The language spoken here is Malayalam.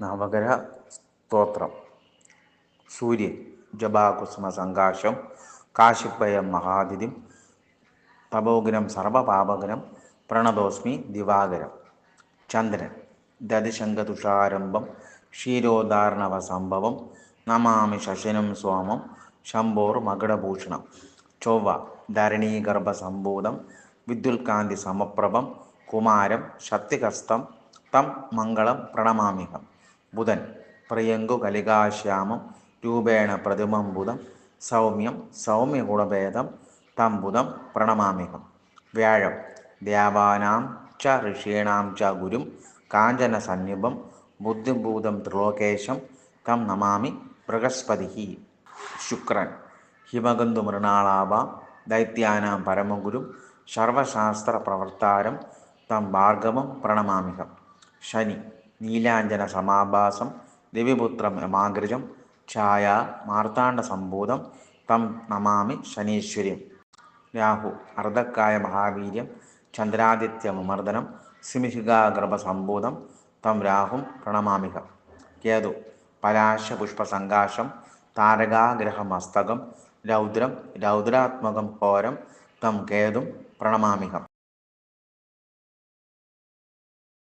നവഗ്രഹ സ്തോത്രം. സൂര്യൻ ജപാകുസുമ സങ്കാശം കാശിപ്പയം മഹാതിഥിം തപോഗ്നം സർവപാപകരം പ്രണതോസ്മി ദിവാകരം. ചന്ദ്രൻ ദതിശങ്കതുഷാരംഭം ക്ഷീരോദാർണവ സംഭവം നമാമി ശശിനം സോമം ശംഭോർ മകുടഭൂഷണം. ചൊവ്വ ധരണീഗർഭസംഭൂതം വിദ്യുൽകാന്തി സമപ്രഭം കുമാരം ശക്തിഹസ്തം തം മംഗളം പ്രണമാമ്യഹം. ബുധൻ പ്രിയങ്കു കലികാശ്യാമം രൂപേണ പ്രതിമം ബുധം സൗമ്യം സൗമ്യഗുണഭേദം തം ബുധം പ്രണമാമ്യഹം. വ്യാഴം ദേവാനാം ച ഋഷീണാം ച ഗുരും കാഞ്ചനസന്നിഭം ബുദ്ധിഭൂതം ത്രിലോകേശം തം നമാമി ബൃഹസ്പതിഃ. ശുക്രൻ ഹിമഗന്ധുമൃണാളാഭാം ദൈത്യാനാം പരമഗുരും സർവശാസ്ത്രപ്രവർത്താരം തം ഭാർഗവം പ്രണമാമ്യഹം. ശനി നീലാഞ്ജനസമാഭാസം രവിപുത്രം യമാഗ്രജം ഛായാ മാർത്താണ്ഡസംഭൂതം തം നമാമി ശനീശ്വര്യം. രാഹു അർദ്ധകായ മഹാവീര്യം ചന്ദ്രാദിത്യമർദനം സിംഹികാഗർഭസംഭൂതം തം രാഹും പ്രണമാമ്യഹം. കേതു പലാശപുഷ്പസങ്കാശം താരകാഗ്രഹമസ്തകം രൗദ്രം രൗദ്രാത്മകം ഘോരം തം കേതും പ്രണമാമ്യഹം.